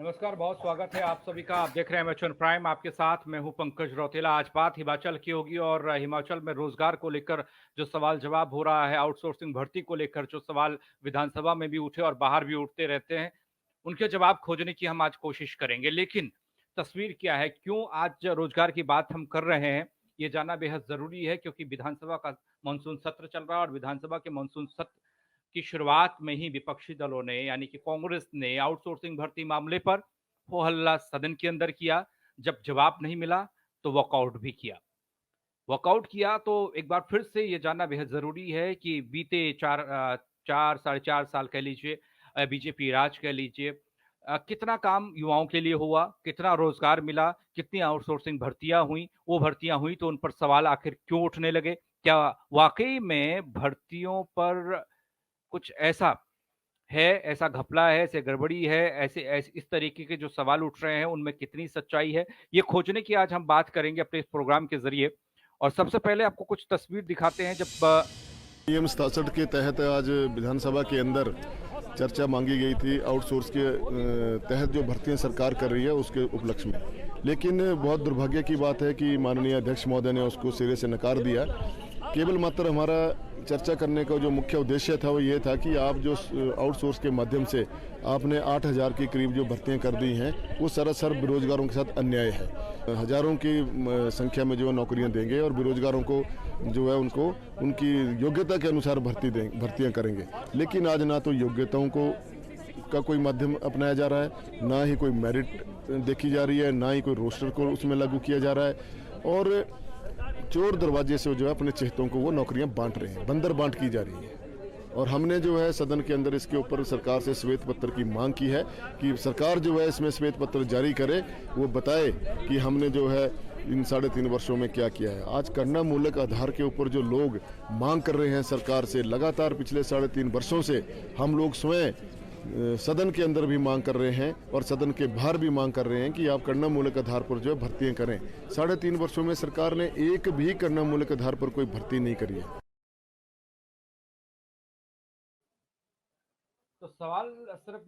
नमस्कार, बहुत स्वागत है आप सभी का। आप देख रहे हैं एमएच प्राइम, आपके साथ मैं हूं पंकज रौतेला। आज बात हिमाचल की होगी और हिमाचल में रोजगार को लेकर जो सवाल जवाब हो रहा है, आउटसोर्सिंग भर्ती को लेकर जो सवाल विधानसभा में भी उठे और बाहर भी उठते रहते हैं, उनके जवाब खोजने की हम आज कोशिश करेंगे। लेकिन तस्वीर क्या है, क्यों आज रोजगार की बात हम कर रहे हैं, ये जानना बेहद जरूरी है, क्योंकि विधानसभा का मानसून सत्र चल रहा है और विधानसभा के मानसून सत्र की शुरुआत में ही विपक्षी दलों ने यानी कि कांग्रेस ने आउटसोर्सिंग भर्ती मामले पर हो हल्ला सदन के अंदर किया। जब जवाब नहीं मिला तो वॉकआउट भी किया। वॉकआउट किया तो एक बार फिर से ये जानना बेहद जरूरी है कि बीते चार साढ़े 4 साल कह लीजिए, बीजेपी राज कह लीजिए, कितना काम युवाओं के लिए हुआ, कितना रोजगार मिला, कितनी आउटसोर्सिंग भर्तियां हुई, वो भर्तियां हुई तो उन पर सवाल आखिर क्यों उठने लगे। क्या वाकई में भर्तियों पर कुछ ऐसा है, ऐसा घपला है, ऐसे गड़बड़ी है, ऐसे इस तरीके के जो सवाल उठ रहे हैं उनमें कितनी सच्चाई है, ये खोजने की आज हम बात करेंगे अपने इस प्रोग्राम के जरिए। और सबसे पहले आपको कुछ तस्वीर दिखाते हैं। जब नियम 67 के तहत आज विधानसभा के अंदर चर्चा मांगी गई थी आउटसोर्स के तहत जो भर्तियां सरकार कर रही है उसके उपलक्ष्य में, लेकिन बहुत दुर्भाग्य की बात है कि माननीय अध्यक्ष महोदय ने उसको सिरे से नकार दिया। केवल मात्र हमारा चर्चा करने का जो मुख्य उद्देश्य था वो ये था कि आप जो आउटसोर्स के माध्यम से आपने 8,000 के करीब जो भर्तियां कर दी हैं वो सरासर बेरोजगारों के साथ अन्याय है। हजारों की संख्या में जो नौकरियां देंगे और बेरोजगारों को जो है उनको उनकी योग्यता के अनुसार भर्तियां करेंगे, लेकिन आज ना तो योग्यताओं को का कोई माध्यम अपनाया जा रहा है, ना ही कोई मेरिट देखी जा रही है, ना ही कोई रोस्टर को उसमें लागू किया जा रहा है और चोर दरवाजे से जो है अपने चहेतों को वो नौकरियां बांट रहे हैं, बंदर बांट की जा रही है। और हमने जो है सदन के अंदर इसके ऊपर सरकार से श्वेत पत्र की मांग की है कि सरकार जो है इसमें श्वेत पत्र जारी करे, वो बताए कि हमने जो है इन 3.5 वर्षों में क्या किया है। आज करना मूलक आधार के ऊपर जो लोग मांग कर रहे हैं सरकार से, लगातार पिछले 3.5 वर्षों से हम लोग स्वयं सदन के अंदर भी मांग कर रहे हैं और सदन के बाहर भी मांग कर रहे हैं कि आप करना मूलक आधार पर जो है भर्तियां करें। 3.5 वर्षों में सरकार ने एक भी करना मूलक आधार पर कोई भर्ती नहीं करी है। तो सवाल सिर्फ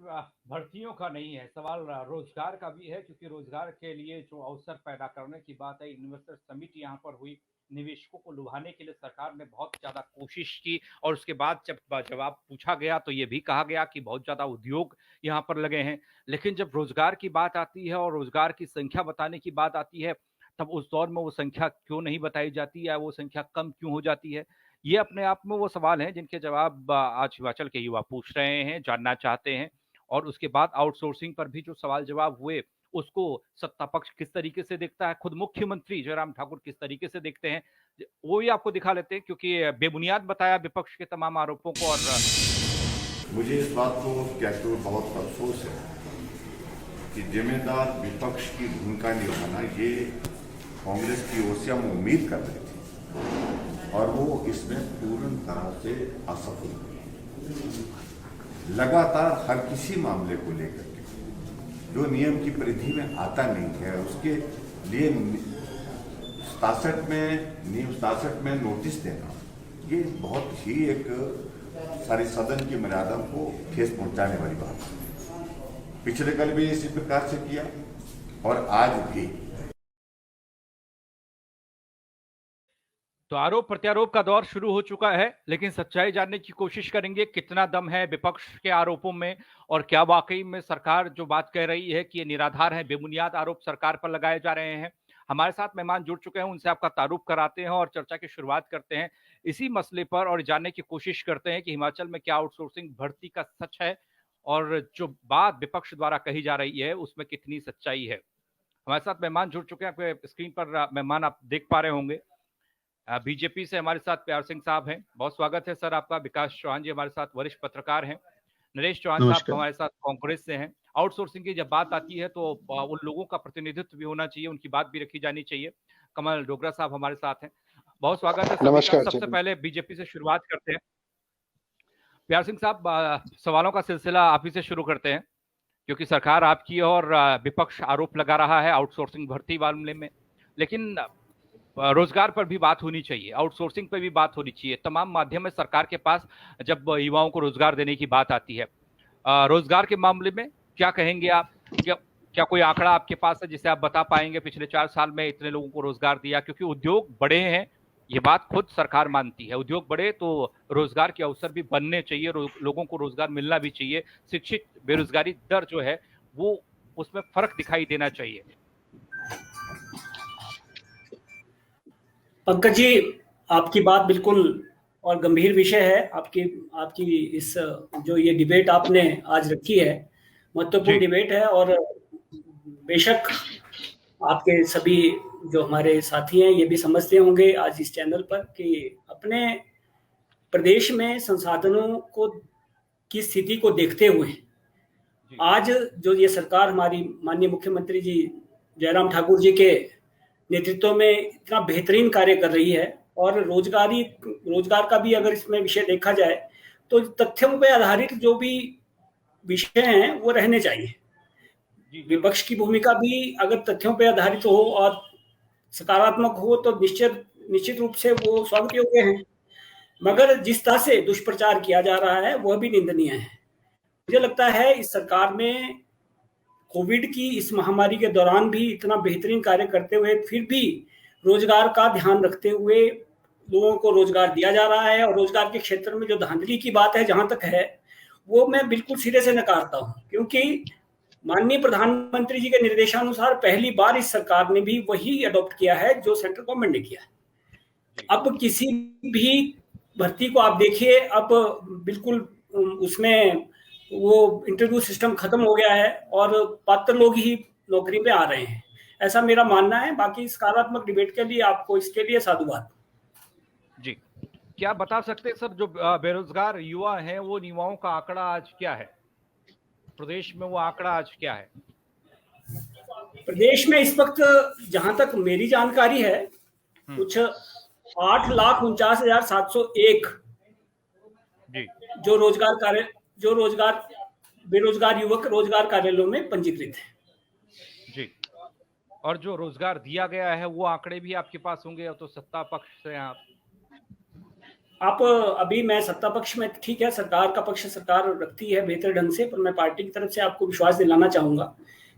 भर्तियों का नहीं है, सवाल रोजगार का भी है, क्योंकि रोजगार के लिए जो अवसर पैदा करने की बात है, इन्वेस्टर समिट यहाँ पर हुई, निवेशकों को लुभाने के लिए सरकार ने बहुत ज्यादा कोशिश की और उसके बाद जब जवाब पूछा गया तो ये भी कहा गया कि बहुत ज्यादा उद्योग यहाँ पर लगे हैं। लेकिन जब रोजगार की बात आती है और रोजगार की संख्या बताने की बात आती है, तब उस दौर में वो संख्या क्यों नहीं बताई जाती या वो संख्या कम क्यों हो जाती है। ये अपने आप में वो सवाल हैं जिनके जवाब आज हिमाचल के युवा पूछ रहे हैं, जानना चाहते हैं। और उसके बाद आउटसोर्सिंग पर भी जो सवाल जवाब हुए, उसको सत्ता पक्ष किस तरीके से देखता है, खुद मुख्यमंत्री जयराम ठाकुर किस तरीके से देखते हैं, वो भी आपको दिखा लेते हैं, क्योंकि बेबुनियाद बताया विपक्ष के तमाम आरोपों को। और मुझे इस बात को कहते हुए बहुत अफसोस है कि जिम्मेदार विपक्ष की भूमिका निभाना ये कांग्रेस की ओर से हम उम्मीद कर रहे थे और वो इसमें पूर्ण तरह से असफल हुई। लगातार हर किसी मामले को लेकर के जो नियम की परिधि में आता नहीं है उसके लिए नियम 67 में नोटिस देना, ये बहुत ही एक सारी सदन की मर्यादा को ठेस पहुंचाने वाली बात है। पिछले कल भी इसी प्रकार से किया और आज भी। तो आरोप प्रत्यारोप का दौर शुरू हो चुका है, लेकिन सच्चाई जानने की कोशिश करेंगे, कितना दम है विपक्ष के आरोपों में और क्या वाकई में सरकार जो बात कह रही है कि ये निराधार है, बेबुनियाद आरोप सरकार पर लगाए जा रहे हैं। हमारे साथ मेहमान जुड़ चुके हैं, उनसे आपका तारुफ कराते हैं और चर्चा की शुरुआत करते हैं इसी मसले पर और जानने की कोशिश करते हैं कि हिमाचल में क्या आउटसोर्सिंग भर्ती का सच है और जो बात विपक्ष द्वारा कही जा रही है उसमें कितनी सच्चाई है। हमारे साथ मेहमान जुड़ चुके हैं, आपके स्क्रीन पर मेहमान आप देख पा रहे होंगे। बीजेपी से हमारे साथ प्यार सिंह साहब हैं, बहुत स्वागत है सर आपका। विकास चौहान जी हमारे साथ वरिष्ठ पत्रकार हैं। नरेश चौहान साहब हमारे साथ कांग्रेस से हैं। आउटसोर्सिंग की जब बात आती है तो उन लोगों का प्रतिनिधित्व भी होना चाहिए, उनकी बात भी रखी जानी चाहिए। कमल डोगरा साहब हमारे साथ हैं, बहुत स्वागत है सभी का। सबसे पहले बीजेपी से शुरुआत करते हैं। प्यार सिंह साहब, सवालों का सिलसिला आप ही से शुरू करते हैं, क्योंकि सरकार आपकी और विपक्ष आरोप लगा रहा है आउटसोर्सिंग भर्ती मामले में, लेकिन रोजगार पर भी बात होनी चाहिए, आउटसोर्सिंग पर भी बात होनी चाहिए। तमाम माध्यम है सरकार के पास जब युवाओं को रोजगार देने की बात आती है। रोजगार के मामले में क्या कहेंगे आप? क्या क्या कोई आंकड़ा आपके पास है जिसे आप बता पाएंगे पिछले 4 साल में इतने लोगों को रोजगार दिया? क्योंकि उद्योग बड़े हैं, ये बात खुद सरकार मानती है। उद्योग बढ़े तो रोजगार के अवसर भी बनने चाहिए, लोगों को रोजगार मिलना भी चाहिए। शिक्षित बेरोजगारी दर जो है वो उसमें फर्क दिखाई देना चाहिए। पंकज जी, आपकी बात बिल्कुल और गंभीर विषय है। आपकी आपकी इस जो ये डिबेट आपने आज रखी है, महत्वपूर्ण डिबेट है। और बेशक आपके सभी जो हमारे साथी हैं ये भी समझते होंगे आज इस चैनल पर कि अपने प्रदेश में संसाधनों को की स्थिति को देखते हुए आज जो ये सरकार हमारी माननीय मुख्यमंत्री जी जयराम ठाकुर जी के नेतृत्व में इतना बेहतरीन कार्य कर रही है। और रोजगार का भी अगर इसमें विषय देखा जाए तो तथ्यों पर आधारित जो भी विषय हैं वो रहने चाहिए। विपक्ष की भूमिका भी अगर तथ्यों पर आधारित हो और सकारात्मक हो तो निश्चित रूप से वो स्वागत योग्य है। मगर जिस तरह से दुष्प्रचार किया जा रहा है वह भी निंदनीय है। मुझे लगता है इस सरकार में कोविड की इस महामारी के दौरान भी इतना बेहतरीन कार्य करते हुए फिर भी रोजगार का ध्यान रखते हुए लोगों को रोजगार दिया जा रहा है। और रोजगार के क्षेत्र में जो धांधली की बात है जहां तक है वो मैं बिल्कुल सिरे से नकारता हूं, क्योंकि माननीय प्रधानमंत्री जी के निर्देशानुसार पहली बार इस सरकार ने भी वही अडॉप्ट किया है जो सेंट्रल गवर्नमेंट ने किया है। अब किसी भी भर्ती को आप देखिए, अब बिल्कुल उसमें वो इंटरव्यू सिस्टम खत्म हो गया है और पात्र लोग ही नौकरी पे आ रहे हैं, ऐसा मेरा मानना है। बाकी सकारात्मक डिबेट के लिए आपको इसके लिए साधुवाद। जी, क्या बता सकते हैं सर, जो बेरोजगार युवा हैं वो युवाओं का आंकड़ा आज क्या है प्रदेश में? वो आंकड़ा आज क्या है प्रदेश में इस वक्त? जहां तक मेरी जानकारी है कुछ 8,49,701 जो बेरोजगार युवक रोजगार कार्यालयों में पंजीकृत है जी। और जो रोजगार दिया गया है वो आंकड़े भी आपके पास होंगे, तो सत्ता पक्ष से आप अभी मैं सत्ता पक्ष में, ठीक है, सरकार का पक्ष सरकार रखती है बेहतर ढंग से, पर मैं पार्टी की तरफ से आपको विश्वास दिलाना चाहूंगा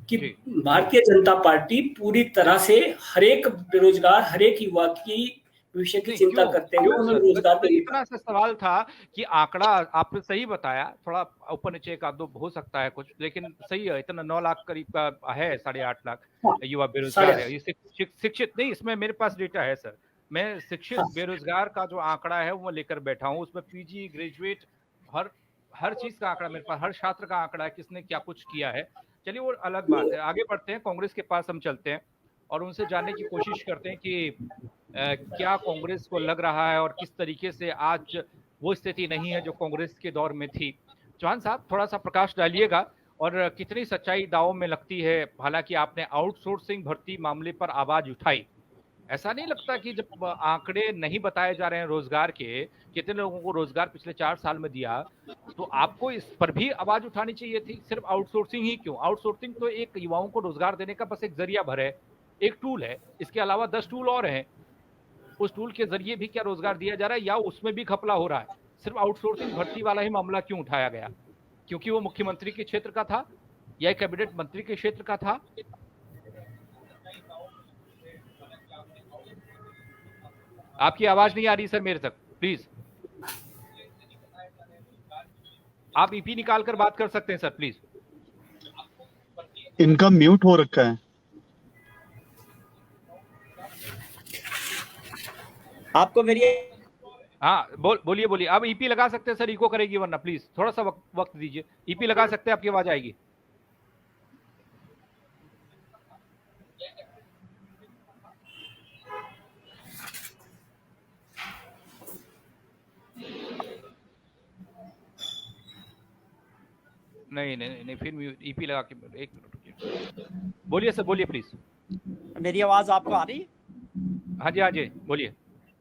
कि भारतीय जनता पार्टी पूरी तरह से हर एक बेरोजगार, हर एक युवा की भविष्य की चिंता करते हुए उन्हें रोजगार देने इतना सा सवाल था कि आंकड़ा आपने सही बताया, थोड़ा ऊपर नीचे एक आध दो हो सकता है कुछ, लेकिन सही है, इतना 9 लाख करीब का है, 8.5 लाख युवा बेरोजगार है। ये शिक्षित नहीं, इसमें मेरे पास डेटा है सर। मैं शिक्षित बेरोजगार का जो आंकड़ा है वो लेकर बैठा हूँ, उसमें पीजी, ग्रेजुएट, हर चीज का आंकड़ा मेरे पास, हर छात्र का आंकड़ा है, किसने क्या कुछ किया है। चलिए वो अलग बात है, आगे बढ़ते हैं। कांग्रेस के पास हम चलते हैं और उनसे जानने की कोशिश करते हैं कि क्या कांग्रेस को लग रहा है और किस तरीके से आज वो स्थिति नहीं है जो कांग्रेस के दौर में थी। चौहान साहब, थोड़ा सा प्रकाश डालिएगा और कितनी सच्चाई दांव में लगती है। हालांकि आपने आउटसोर्सिंग भर्ती मामले पर आवाज उठाई, ऐसा नहीं लगता कि जब आंकड़े नहीं बताए जा रहे हैं रोजगार के, कितने लोगों को रोजगार पिछले 4 साल में दिया, तो आपको इस पर भी आवाज उठानी चाहिए थी? सिर्फ आउटसोर्सिंग ही क्यों? आउटसोर्सिंग तो एक युवाओं को रोजगार देने का बस एक जरिया भर है, एक टूल है, इसके अलावा 10 टूल और हैं। उस टूल के जरिए भी क्या रोजगार दिया जा रहा है या उसमें भी घपला हो रहा है? सिर्फ आउटसोर्सिंग भर्ती वाला ही मामला क्यों उठाया गया? क्योंकि वो मुख्यमंत्री के क्षेत्र का था या कैबिनेट मंत्री के क्षेत्र का था? आपकी आवाज नहीं आ रही सर मेरे तक, प्लीज। आप ईपी निकाल कर बात कर सकते हैं सर, प्लीज। इनका म्यूट हो रखा है। आपको मेरी हाँ बोलिए। आप ईपी लगा सकते हैं सर, इको करेगी वरना, प्लीज थोड़ा सा वक्त दीजिए। ईपी लगा सकते हैं, आपकी आवाज आएगी। नहीं, फिर ईपी लगा के 1 मिनट रुकिए। बोलिए सर, बोलिए प्लीज। मेरी आवाज आपको आ रही है? हाँ जी बोलिए।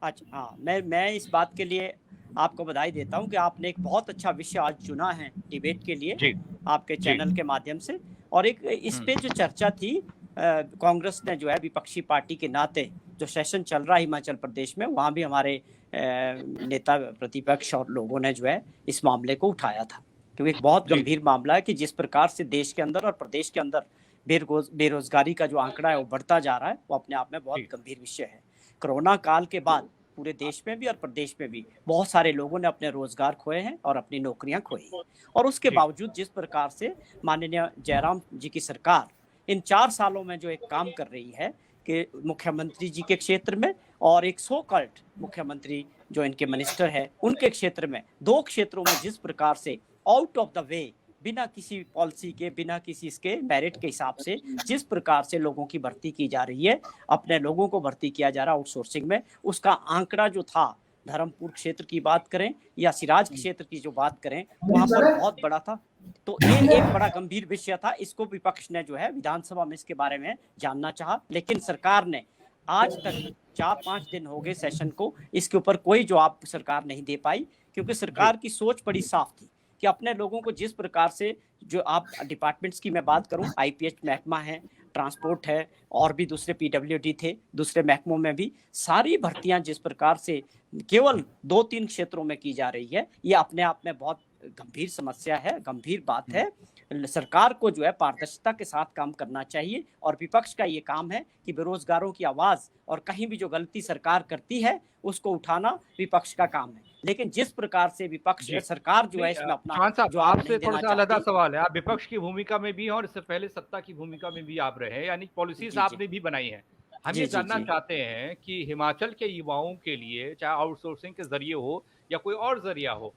अच्छा, हाँ, मैं इस बात के लिए आपको बधाई देता हूं कि आपने एक बहुत अच्छा विषय आज चुना है डिबेट के लिए आपके चैनल के माध्यम से। और एक इस पे जो चर्चा थी, कांग्रेस ने जो है विपक्षी पार्टी के नाते जो सेशन चल रहा है हिमाचल प्रदेश में, वहाँ भी हमारे नेता प्रतिपक्ष और लोगों ने जो है इस मामले को उठाया था। क्योंकि एक बहुत गंभीर मामला है कि जिस प्रकार से देश के अंदर और प्रदेश के अंदर बेरोजगारी का जो आंकड़ा है वो बढ़ता जा रहा है, वो अपने आप में बहुत गंभीर विषय है। कोरोना काल के बाद पूरे देश में भी और प्रदेश में भी बहुत सारे लोगों ने अपने रोजगार खोए हैं और अपनी नौकरियां खोई, और उसके बावजूद जिस प्रकार से माननीय जयराम जी की सरकार इन 4 सालों में जो एक काम कर रही है कि मुख्यमंत्री जी के क्षेत्र में और एक सो कॉल्ड मुख्यमंत्री जो इनके मिनिस्टर है उनके क्षेत्र में, 2 क्षेत्रों में जिस प्रकार से आउट ऑफ द वे, बिना किसी पॉलिसी के, बिना किसी इसके मेरिट के हिसाब से जिस प्रकार से लोगों की भर्ती की जा रही है, अपने लोगों को भर्ती किया जा रहा है आउटसोर्सिंग में, उसका आंकड़ा जो था, धर्मपुर क्षेत्र की बात करें या सिराज क्षेत्र की जो बात करें, वहां पर बहुत बड़ा था। तो ये एक बड़ा गंभीर विषय था। इसको विपक्ष ने जो है विधानसभा में इसके बारे में जानना चाहा, लेकिन सरकार ने आज तक 4-5 दिन हो गए सेशन को, इसके ऊपर कोई जवाब सरकार नहीं दे पाई, क्योंकि सरकार की सोच बड़ी साफ थी कि अपने लोगों को जिस प्रकार से, जो आप डिपार्टमेंट्स की मैं बात करूं, आईपीएच महकमा है, ट्रांसपोर्ट है, और भी दूसरे पीडब्ल्यूडी थे, दूसरे महकमों में भी सारी भर्तियां जिस प्रकार से केवल 2-3 क्षेत्रों में की जा रही है, ये अपने आप में बहुत गंभीर समस्या है, गंभीर बात है। सरकार को जो है पारदर्शिता के साथ काम करना चाहिए, और विपक्ष का ये काम है कि बेरोजगारों की आवाज और कहीं भी जो गलती सरकार करती है उसको उठाना विपक्ष का काम है। लेकिन जिस प्रकार से विपक्ष सरकार जो है इसमें अपना जो आपसे थोड़ा सा अलग सवाल है, आप विपक्ष की भूमिका में भी हैं और इससे पहले सत्ता की भूमिका में भी आप रहे हैं, यानी पॉलिसीज आपने भी बनाई है। हम ये जानना चाहते हैं कि हिमाचल के युवाओं के लिए, चाहे आउटसोर्सिंग के जरिए हो या कोई और जरिया हो,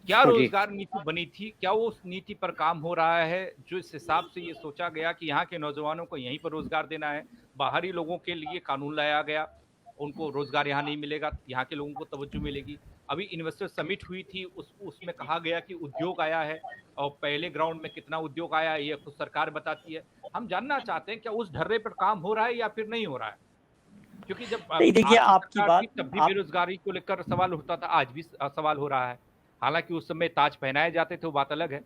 क्या रोजगार नीति बनी थी? क्या वो उस नीति पर काम हो रहा है जो इस हिसाब से ये सोचा गया कि यहाँ के नौजवानों को यहीं पर रोजगार देना है? बाहरी लोगों के लिए कानून लाया गया, उनको रोजगार यहाँ नहीं मिलेगा, यहाँ के लोगों को तवज्जो मिलेगी। अभी इन्वेस्टर समिट हुई थी, उसमें कहा गया कि उद्योग आया है, और पहले ग्राउंड में कितना उद्योग आया है ये खुद सरकार बताती है। हम जानना चाहते हैं क्या उस ढर्रे पर काम हो रहा है या फिर नहीं हो रहा है? क्योंकि जब देखिए आपकी बात, तब भी बेरोजगारी को लेकर सवाल उठता था, आज भी सवाल हो रहा है। हालांकि उस समय ताज पहनाए जाते थे, वो बात अलग है।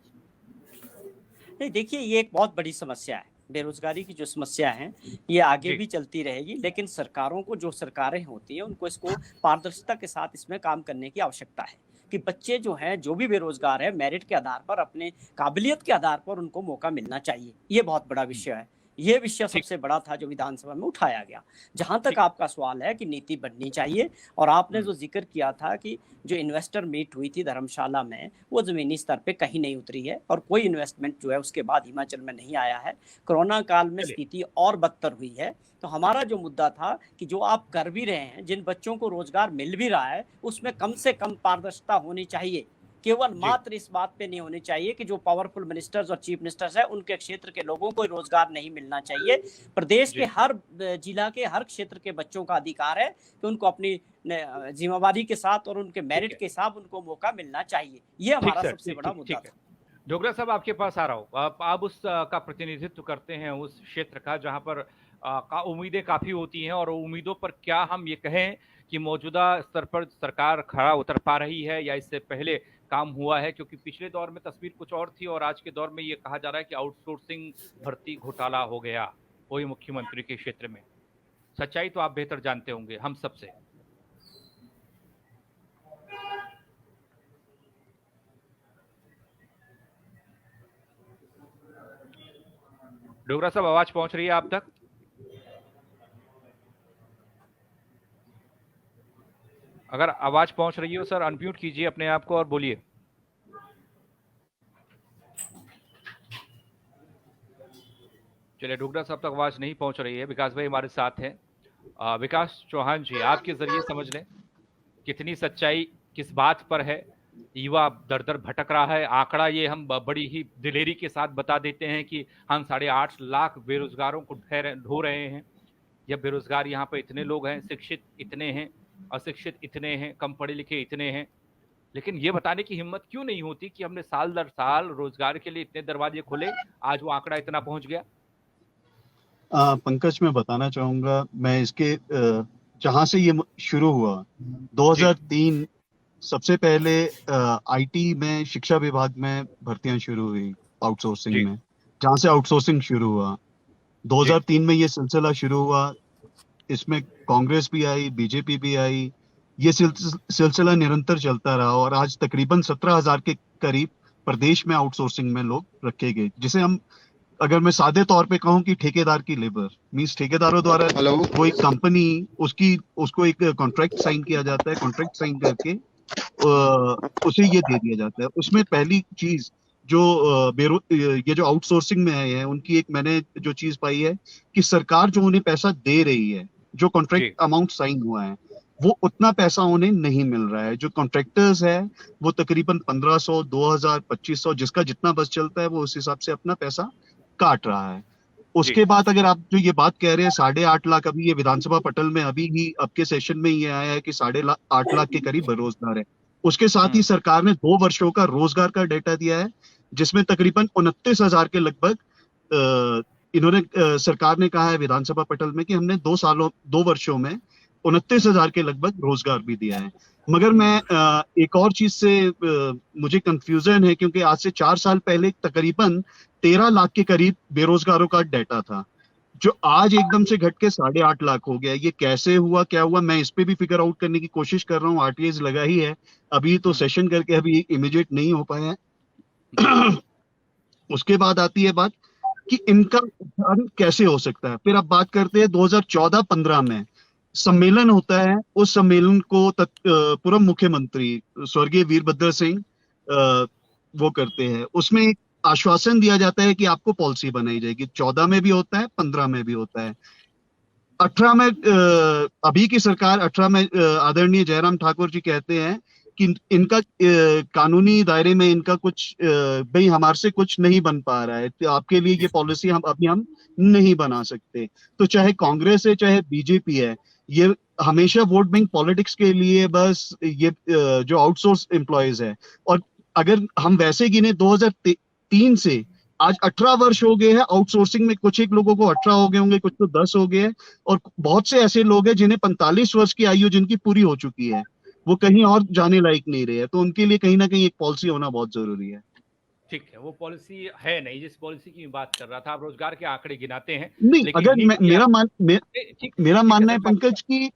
नहीं, देखिए ये एक बहुत बड़ी समस्या है, बेरोजगारी की जो समस्या है ये आगे भी चलती रहेगी, लेकिन सरकारों को, जो सरकारें होती हैं, उनको इसको पारदर्शिता के साथ इसमें काम करने की आवश्यकता है कि बच्चे जो हैं, जो भी बेरोजगार है, मेरिट के आधार पर, अपने काबिलियत के आधार पर उनको मौका मिलना चाहिए। ये बहुत बड़ा विषय है। ये विषय सबसे बड़ा था जो विधानसभा में उठाया गया। जहां तक आपका सवाल है कि नीति बननी चाहिए, और आपने जो जिक्र किया था कि जो इन्वेस्टर मीट हुई थी धर्मशाला में, वो जमीनी स्तर पे कहीं नहीं उतरी है, और कोई इन्वेस्टमेंट जो है उसके बाद हिमाचल में नहीं आया है। कोरोना काल में स्थिति और बदतर हुई है। तो हमारा जो मुद्दा था कि जो आप कर भी रहे हैं, जिन बच्चों को रोजगार मिल भी रहा है, उसमें कम से कम पारदर्शिता होनी चाहिए। केवल मात्र इस बात पे नहीं होनी चाहिए कि जो पावरफुल मिनिस्टर्स और चीफ मिनिस्टर्स हैं उनके क्षेत्र के लोगों को रोजगार नहीं मिलना चाहिए। प्रदेश के हर जिला के, हर क्षेत्र के बच्चों का अधिकार है कि उनको अपनी जिम्मेवारी के साथ और उनके मेरिट के हिसाब उनको मौका मिलना चाहिए। ये हमारा सबसे बड़ा मुद्दा था। डोगरा साहब, आपके पास आ रहा हूँ। आप उस का प्रतिनिधित्व करते हैं, उस क्षेत्र का जहाँ पर उम्मीदें काफी होती हैं, और उम्मीदों पर क्या हम ये कहें कि मौजूदा स्तर पर सरकार खरा उतर पा रही है या इससे पहले काम हुआ है? क्योंकि पिछले दौर में तस्वीर कुछ और थी, और आज के दौर में ये कहा जा रहा है कि आउटसोर्सिंग भर्ती घोटाला हो गया वही मुख्यमंत्री के क्षेत्र में। सच्चाई तो आप बेहतर जानते होंगे हम सबसे। डोगरा साहब, आवाज पहुंच रही है आप तक? अगर आवाज पहुंच रही हो सर, अनम्यूट कीजिए अपने आप को और बोलिए। चलिए, डोगरा साहब तक आवाज नहीं पहुंच रही है। विकास भाई हमारे साथ हैं। विकास चौहान जी, आपके जरिए समझ लें कितनी सच्चाई किस बात पर है। युवा दर दर भटक रहा है। आंकड़ा ये हम बड़ी ही दिलेरी के साथ बता देते हैं कि हम 8.5 लाख बेरोजगारों को ढो रहे हैं। जब बेरोजगार यहाँ पर इतने लोग हैं, शिक्षित इतने हैं, अशिक्षित इतने हैं, कम पढ़े लिखे इतने हैं, लेकिन ये बताने की हिम्मत क्यों नहीं होती कि हमने साल दर साल रोजगार के लिए इतने दरवाजे खोले, आज वो आंकड़ा इतना पहुंच गया? पंकज, मैं बताना चाहूंगा, मैं इसके जहां से ये शुरू हुआ 2003 सबसे पहले आईटी में, शिक्षा विभाग में भर्तियां शुरू हुई आउटसोर्सिंग में, जहां से आउटसोर्सिंग शुरू हुआ। 2003 में ये सिलसिला शुरू हुआ। इसमें कांग्रेस भी आई, बीजेपी भी आई। ये सिलसिला निरंतर चलता रहा और आज तकरीबन 17,000 के करीब प्रदेश में आउटसोर्सिंग में लोग रखे गए, जिसे हम, अगर मैं सादे तौर पे कहूं कि ठेकेदार की लेबर मींस ठेकेदारों द्वारा वो एक कंपनी उसको एक कॉन्ट्रैक्ट साइन किया जाता है, कॉन्ट्रैक्ट साइन करके उसे ये दे दिया जाता है। उसमें पहली चीज जो ये जो आउटसोर्सिंग में आए हैं उनकी एक मैंने जो चीज पाई है कि सरकार जो उन्हें पैसा दे रही है, जो कॉन्ट्रैक्ट अमाउंट साइन हुआ है वो उतना पैसा उन्हें नहीं मिल रहा है। जो कॉन्ट्रैक्टर्स है वो तकरीबन 1500, 2000, 2500 जिसका जितना बस चलता है वो उस हिसाब से अपना पैसा काट रहा है। उसके बाद अगर आप जो ये बात कह रहे हैं 8.5 लाख, अभी ये विधानसभा पटल में अभी ही आपके सेशन में ये आया है कि 8.5 लाख के करीब बेरोजगार है। उसके साथ ही सरकार ने 2 वर्षों का रोजगार का डेटा दिया है जिसमें तकरीबन 29,000 के लगभग इन्होंने सरकार ने कहा है विधानसभा पटल में कि हमने 2 वर्षों में 29,000 के लगभग रोजगार भी दिया है। मगर मैं एक और चीज से मुझे कंफ्यूजन है क्योंकि आज से 4 साल पहले तकरीबन 13 लाख के करीब बेरोजगारों का डेटा था जो आज एकदम से घट के 8.5 लाख हो गया। ये कैसे हुआ, क्या हुआ, मैं इस पे भी फिगर आउट करने की कोशिश कर रहा हूँ। आरटीआई लगा ही है, अभी तो सेशन करके अभी इमीडिएट नहीं हो पाया है। उसके बाद आती है बात कि इनका उपचार कैसे हो सकता है। फिर अब बात करते हैं 2014-15 में सम्मेलन होता है। उस सम्मेलन को पूर्व मुख्यमंत्री स्वर्गीय वीरभद्र सिंह वो करते हैं। उसमें एक आश्वासन दिया जाता है कि आपको पॉलिसी बनाई जाएगी। 14 में भी होता है, 15 में भी होता है। 18 में अभी की सरकार 18 में आदरणीय जयराम ठाकुर जी कहते हैं कि इनका कानूनी दायरे में इनका कुछ भाई हमारे से कुछ नहीं बन पा रहा है, तो आपके लिए ये पॉलिसी हम नहीं बना सकते। तो चाहे कांग्रेस है चाहे बीजेपी है, ये हमेशा वोट बैंक पॉलिटिक्स के लिए बस ये जो आउटसोर्स एम्प्लॉयज है। और अगर हम वैसे गिने 2003 से आज 18 वर्ष हो गए हैं आउटसोर्सिंग में। कुछ एक लोगों को 18 हो गए होंगे, कुछ तो 10 हो गए हैं, और बहुत से ऐसे लोग हैं जिन्हें 45 वर्ष की आयु जिनकी पूरी हो चुकी है, वो कहीं और जाने लायक नहीं रहे हैं। तो उनके लिए कहीं ना कहीं एक पॉलिसी होना बहुत जरूरी है। ठीक है, वो पॉलिसी है नहीं जिस पॉलिसी की बात कर रहा था। आप रोजगार के आंकड़े गिनाते हैं, नहीं, अगर मेरा मानना है पंकज की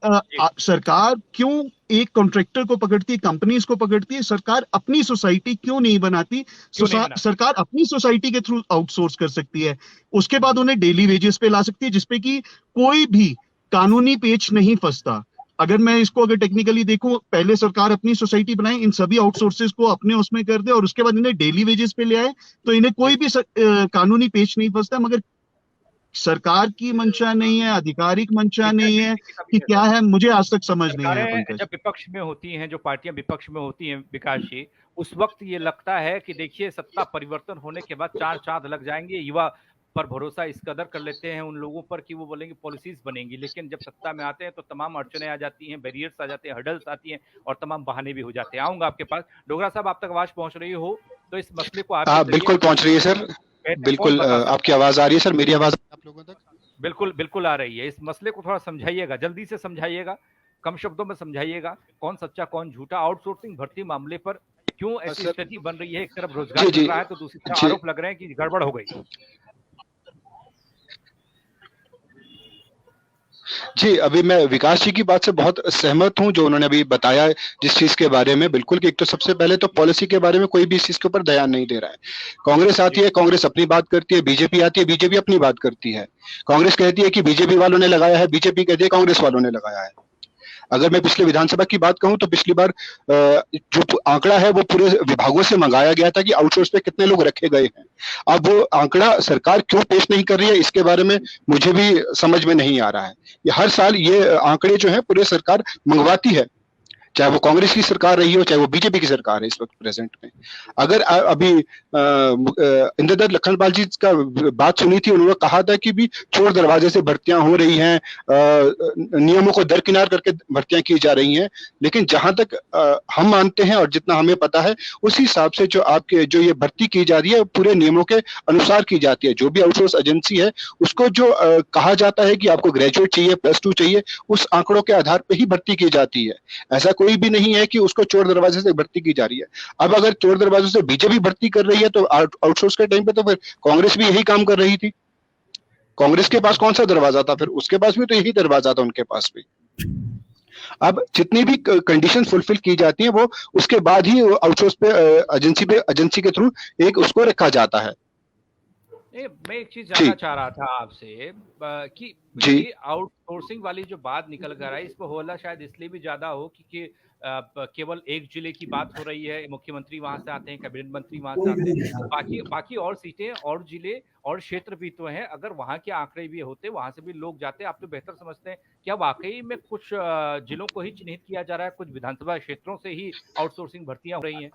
सरकार क्यों एक कॉन्ट्रैक्टर को पकड़ती है, कंपनीज को पकड़ती है, सरकार अपनी सोसाइटी क्यों नहीं बनाती? सरकार अपनी सोसाइटी के थ्रू आउटसोर्स कर सकती है, उसके बाद उन्हें डेली वेजेस पे ला सकती है जिसपे कि कोई भी कानूनी पेच नहीं फंसता। अगर मैं इसको अगर टेक्निकली देखूं, पहले सरकार अपनी सोसाइटी बनाए, इन सभी आउटसोर्सेज को अपने उसमें कर दे और उसके बाद इन्हें डेली वेजेस पे ले आए, तो इन्हें कोई भी कानूनी पेच नहीं फंसता। मगर सरकार की मंशा नहीं है, आधिकारिक मंशा नहीं है कि क्या है, मुझे आज तक समझ नहीं आया। जब विपक्ष में होती हैं, जो पार्टियां विपक्ष में होती हैं विकास जी, उस वक्त ये लगता है कि देखिए सत्ता परिवर्तन होने के बाद 4 चांद लग जाएंगे। युवा पर भरोसा इस कदर कर लेते हैं उन लोगों पर कि वो बोलेंगे पॉलिसीज बनेंगी, लेकिन जब सत्ता में आते हैं तो तमाम अड़चने आ जाती हैं, बैरियर्स आ जाते हैं, हर्डल्स आती हैं और तमाम बहाने भी हो जाते हैं। आऊंगा आपके पास। डोगरा साहब, आप तक आवाज पहुंच रही हो तो इस मसले को आप बिल्कुल पहुंच रही है सर, बिल्कुल आपकी आवाज आ रही है सर, मेरी आवाज आप लोगों तक बिल्कुल आ रही है। इस मसले को थोड़ा समझाइएगा, जल्दी से समझाइएगा, कम शब्दों में समझाइएगा, कौन सच्चा कौन झूठा। आउटसोर्सिंग भर्ती मामले पर क्यों ऐसी स्थिति बन रही है? एक तरफ रोजगार मिल रहा है तो दूसरी तरफ आरोप लग रहे हैं कि गड़बड़ हो गई। जी, अभी मैं विकास जी की बात से बहुत सहमत हूं जो उन्होंने अभी बताया जिस चीज के बारे में। बिल्कुल कि एक तो सबसे पहले तो पॉलिसी के बारे में कोई भी इस चीज के ऊपर ध्यान नहीं दे रहा है। कांग्रेस आती है, कांग्रेस अपनी बात करती है, बीजेपी आती है, बीजेपी अपनी बात करती है। कांग्रेस कहती है कि बीजेपी वालों ने लगाया है, बीजेपी कहती है कांग्रेस वालों ने लगाया है। अगर मैं पिछले विधानसभा की बात कहूं तो पिछली बार जो आंकड़ा है वो पूरे विभागों से मंगाया गया था कि आउटसोर्स पे कितने लोग रखे गए हैं। अब वो आंकड़ा सरकार क्यों पेश नहीं कर रही है इसके बारे में मुझे भी समझ में नहीं आ रहा है। ये हर साल ये आंकड़े जो है पूरे सरकार मंगवाती है, चाहे वो कांग्रेस की सरकार रही हो चाहे वो बीजेपी की सरकार है इस वक्त प्रेजेंट में। अगर अभी इंद्रदत्त लखनपाल जी का बात सुनी थी, उन्होंने कहा था कि भी चोर दरवाजे से भर्तियां हो रही हैं, नियमों को दरकिनार करके भर्तियां की जा रही हैं। लेकिन जहां तक हम मानते हैं और जितना हमें पता है उस हिसाब से जो ये भर्ती की जा रही है पूरे नियमों के अनुसार की जाती है। जो भी आउटसोर्स एजेंसी है उसको जो कहा जाता है कि आपको ग्रेजुएट चाहिए, +2 चाहिए, उस आंकड़ों के आधार पर ही भर्ती की जाती है। ऐसा कोई भी नहीं है कि उसको चोर दरवाजे से भर्ती की जा रही है। अब अगर चोर दरवाजे से बीजेपी भर्ती कर रही है तो आउटसोर्स के टाइम पे तो फिर कांग्रेस भी यही काम कर रही थी। कांग्रेस के पास कौन सा दरवाजा था? फिर उसके पास भी तो यही दरवाजा था उनके पास भी। अब जितनी भी कंडीशन फुलफिल की जाती हैं वो उसके बाद ही आउटसोर्स पे एजेंसी के थ्रू एक उसको रखा जाता है। मैं एक चीज जानना चाह रहा था आपसे कि जी। ये आउटसोर्सिंग वाली जो बात निकल कर आई, इस पर होला शायद इसलिए भी ज्यादा हो क्योंकि केवल एक जिले की बात हो रही है, मुख्यमंत्री वहां से आते हैं, कैबिनेट मंत्री वहां से आते हैं, बाकी बाकी और सीटें और जिले और क्षेत्र भी तो हैं। अगर वहां के आंकड़े भी होते, वहां से भी लोग जाते, आप तो बेहतर समझते हैं, क्या वाकई में कुछ जिलों को ही चिन्हित किया जा रहा है, कुछ विधानसभा क्षेत्रों से ही आउटसोर्सिंग भर्तियां हो रही हैं?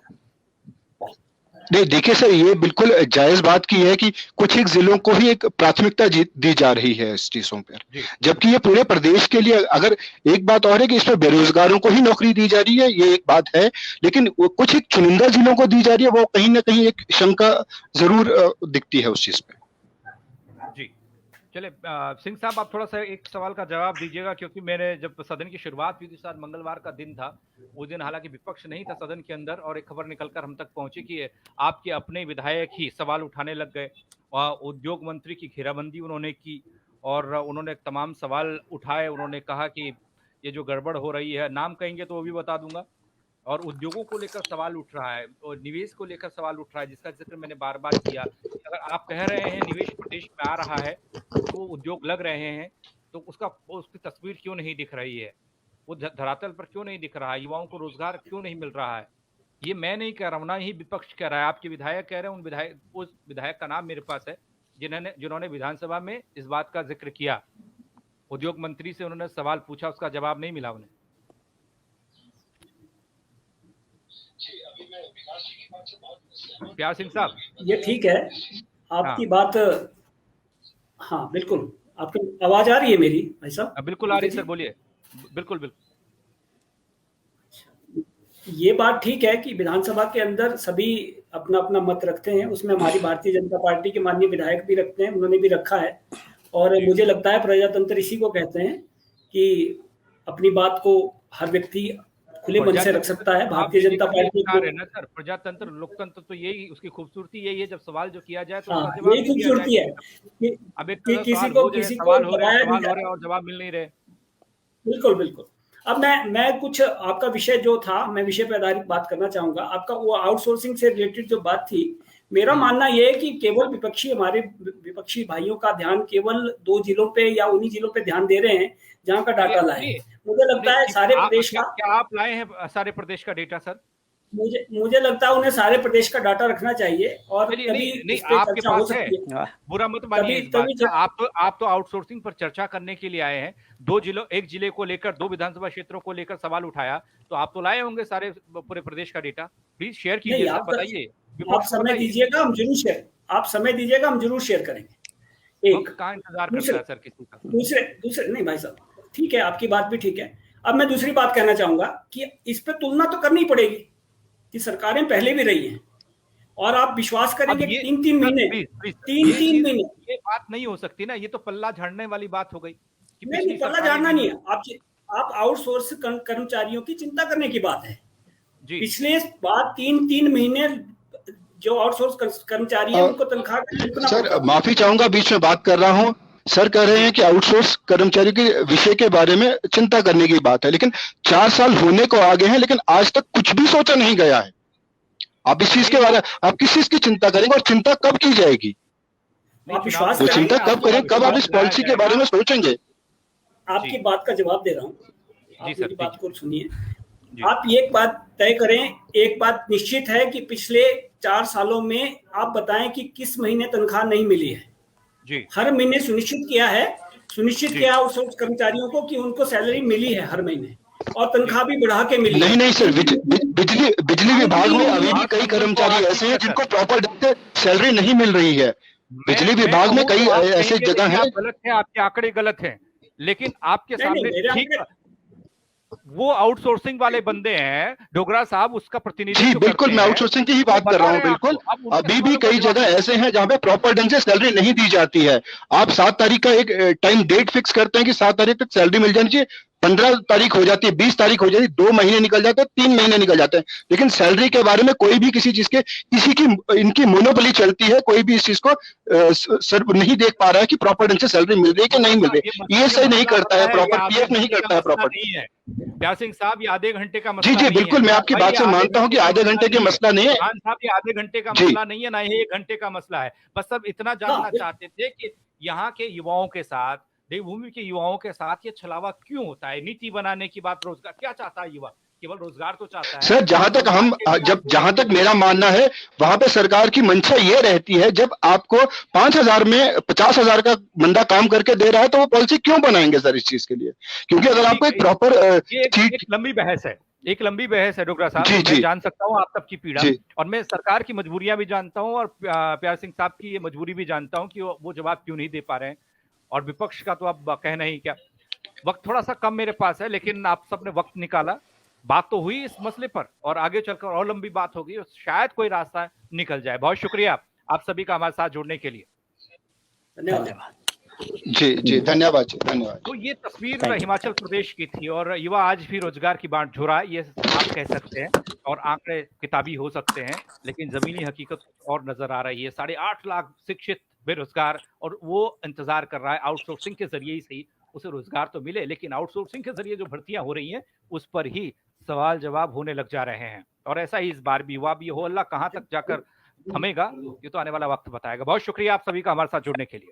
नहीं देखिए सर, ये बिल्कुल जायज बात की है कि कुछ एक जिलों को ही एक प्राथमिकता दी जा रही है इस चीजों पर, जबकि ये पूरे प्रदेश के लिए। अगर एक बात और है कि इसमें बेरोजगारों को ही नौकरी दी जा रही है, ये एक बात है, लेकिन कुछ एक चुनिंदा जिलों को दी जा रही है, वो कहीं ना कहीं एक शंका जरूर दिखती है उस चीज पे। जी चले सिंह साहब, आप थोड़ा सा एक सवाल का जवाब दीजिएगा, क्योंकि मैंने जब सदन की शुरुआत हुई थी, शायद मंगलवार का दिन था, उस दिन हालांकि विपक्ष नहीं था सदन के अंदर, और एक खबर निकलकर हम तक पहुंची कि आपके अपने विधायक ही सवाल उठाने लग गए और उद्योग मंत्री की घेराबंदी उन्होंने की और उन्होंने तमाम सवाल उठाए। उन्होंने कहा कि ये जो गड़बड़ हो रही है, नाम कहेंगे तो वो भी बता दूंगा, और उद्योगों को लेकर सवाल उठ रहा है और निवेश को लेकर सवाल उठ रहा है, जिसका जिक्र मैंने बार बार किया। अगर आप कह रहे हैं निवेश प्रदेश में आ रहा है, तो उद्योग लग रहे हैं, तो उसकी तस्वीर क्यों नहीं दिख रही है, वो धरातल पर क्यों नहीं दिख रहा है, युवाओं को रोजगार क्यों नहीं मिल रहा है? ये मैं नहीं कह रहा हूँ, ना ही विपक्ष कह रहा है, आपके विधायक कह रहे हैं। उस विधायक का नाम मेरे पास है जिन्होंने विधानसभा में इस बात का जिक्र किया। उद्योग मंत्री से उन्होंने सवाल पूछा, उसका जवाब नहीं मिला उन्हें। प्यार सिंह साहब, ये ठीक है आपकी बात। हाँ बिल्कुल, आपकी आवाज आ रही है मेरी भाई साहब? बिल्कुल आ रही है सर, बोलिए। बिल्कुल बिल्कुल, ये बात ठीक है कि विधानसभा के अंदर सभी अपना अपना मत रखते हैं, उसमें हमारी भारतीय जनता पार्टी के माननीय विधायक भी रखते हैं, उन्होंने भी रखा है। और मुझे लगता है प्रजातंत्र इसी को कहते हैं कि अपनी बात को हर व्यक्ति खुले मन से रख सकता है। भारतीय जनता पार्टी ना सर, प्रजातंत्र लोकतंत्र तो यही, उसकी खूबसूरती यही है, जब सवाल जो किया जाए तो यही खूबसूरती है अब एक किसी को और जवाब मिल नहीं रहे। बिल्कुल बिल्कुल। अब मैं कुछ आपका विषय जो था, मैं विषय पर आधारित बात करना चाहूंगा। आपका वो आउटसोर्सिंग से रिलेटेड जो बात थी, मेरा मानना यह है कि केवल हमारे विपक्षी भाइयों का ध्यान केवल 2 जिलों पे या उन्हीं जिलों पे ध्यान दे रहे हैं जहां का डाटा लाए। मुझे लगता है सारे प्रदेश का, क्या आप लाए हैं सारे प्रदेश का डेटा सर? मुझे लगता है उन्हें सारे प्रदेश का डाटा रखना चाहिए और नहीं आपके पास है, बुरा मत मानिए। आप तो आउटसोर्सिंग पर चर्चा करने के लिए आए हैं, एक जिले को लेकर, 2 विधानसभा क्षेत्रों को लेकर सवाल उठाया, तो आप तो लाए होंगे सारे पूरे प्रदेश का डेटा। प्लीज शेयर कीजिए सर, बताइए। आप समय दीजिएगा, हम जरूर शेयर करेंगे। एक कहाँ इंतजार करता है सर किसी का? दूसरे नहीं भाई साहब, ठीक है, आपकी बात भी ठीक है। अब मैं दूसरी बात कहना चाहूंगा कि इस पे तुलना तो करनी पड़ेगी कि सरकारें पहले भी रही हैं, और आप विश्वास करेंगे 3-3 महीने ये बात नहीं हो सकती ना, ये तो पल्ला झाड़ने वाली बात हो गई। नहीं, पल्ला झाड़ना नहीं है, आप आउटसोर्स कर्मचारियों की चिंता करने की बात है। पिछले बात 3-3 महीने जो आउटसोर्स कर्मचारी हैं उनको तनख्वाह। सर माफी चाहूंगा, बीच में बात कर रहा हूं। सर कह रहे हैं कि आउटसोर्स कर्मचारी के विषय के बारे में चिंता करने की बात है, लेकिन 4 साल होने को आगे हैं, लेकिन आज तक कुछ भी सोचा नहीं गया है। आप इस चीज के बारे में, आप किस चीज की चिंता करेंगे और चिंता कब की जाएगी? विश्वास वो चिंता कब करें, कब आप इस पॉलिसी के बारे में सोचेंगे? आपकी बात का जवाब दे रहा हूँ, आप मेरी बात को सुनिए। आप एक बात तय करें, एक बात निश्चित है कि पिछले 4 सालों में आप बताएं कि किस महीने तनख्वाह नहीं मिली है। हर महीने सुनिश्चित किया आउटसोर्स कर्मचारियों को कि उनको सैलरी मिली है हर महीने, और तनख्वाह भी बढ़ा के मिली। नहीं सर, बिजली विभाग में अभी भी कई कर्मचारी ऐसे हैं जिनको प्रॉपर ढंग से सैलरी नहीं मिल रही है। बिजली विभाग में कई ऐसे जगह है। गलत है, आपके आंकड़े गलत हैं, लेकिन आपके सामने ठीक वो आउटसोर्सिंग वाले बंदे हैं डोगरा साहब, उसका प्रतिनिधित्व। जी बिल्कुल, मैं आउटसोर्सिंग की ही बात कर रहा हूँ। बिल्कुल, अभी भी कई जगह ऐसे हैं जहाँ पे प्रॉपर ढंग से सैलरी नहीं दी जाती है। आप 7 तारीख का एक टाइम डेट फिक्स करते हैं कि 7 तारीख तक सैलरी मिल जानी चाहिए, 15 तारीख हो जाती है, 20 तारीख हो जाती है, 2 महीने निकल जाते हैं, 3 महीने निकल जाते हैं, लेकिन सैलरी के बारे में कोई भी किसी चीज के इनकी मोनोपोली चलती है, कोई भी इस चीज को सर नहीं देख पा रहा है कि प्रॉपर ढंग से सैलरी मिल रही है कि नहीं मिल रही। ये सही नहीं करता है, प्रॉपर पीएफ नहीं करता है प्रॉपर। प्यार सिंह साहब, ये आधे घंटे का मसला जी नहीं बिल्कुल, है। मैं आपकी बात से मानता हूँ कि आधे घंटे के मसला नहीं है खान साहब, ये आधे घंटे का मसला नहीं है, ना ही 1 घंटे का मसला है। बस सब इतना जानना चाहते थे कि यहाँ के युवाओं के साथ, देवभूमि के युवाओं के साथ ये छलावा क्यों होता है? नीति बनाने की बात, रोजगार क्या चाहता है युवा? केवल रोजगार तो चाहता है सर। जहां तक मेरा मानना है, वहां पे सरकार की मंशा ये रहती है, जब आपको 5,000 में 50,000 का बंदा काम करके दे रहा है तो वो पॉलिसी क्यों बनाएंगे सर इस चीज के लिए? क्योंकि अगर आपको एक प्रॉपर एक लंबी बहस है, एक लंबी बहस है डोगरा साहब। मैं जान सकता हूँ आप सबकी पीड़ा, और मैं सरकार की मजबूरियां भी जानता हूँ, और प्यार सिंह साहब की ये मजबूरी भी जानता हूँ कि वो जवाब क्यों नहीं दे पा रहे हैं। और विपक्ष का तो अब कहना ही क्या। वक्त थोड़ा सा कम मेरे पास है, लेकिन आप सबने वक्त निकाला, बात तो हुई इस मसले पर, और आगे चलकर और लंबी बात होगी, शायद कोई रास्ता निकल जाए। बहुत शुक्रिया आप सभी का हमारे साथ जुड़ने के लिए। धन्यवाद। जी धन्यवाद धन्यवाद। तो ये तस्वीर हिमाचल प्रदेश की थी, और युवा आज भी रोजगार की बांट झोरा, ये आप कह सकते हैं, और आंकड़े किताबी हो सकते हैं, लेकिन जमीनी हकीकत और नजर आ रही है। 8.5 लाख शिक्षित बेरोजगार, और वो इंतजार कर रहा है आउटसोर्सिंग के जरिए ही सही उसे रोजगार तो मिले, लेकिन आउटसोर्सिंग के जरिए जो भर्तियां हो रही हैं उस पर ही सवाल जवाब होने लग जा रहे हैं। और ऐसा ही इस बार भी हुआ भी हो, अल्लाह कहां तक जाकर थमेगा ये तो आने वाला वक्त बताएगा। बहुत शुक्रिया आप सभी का हमारे साथ जुड़ने के लिए।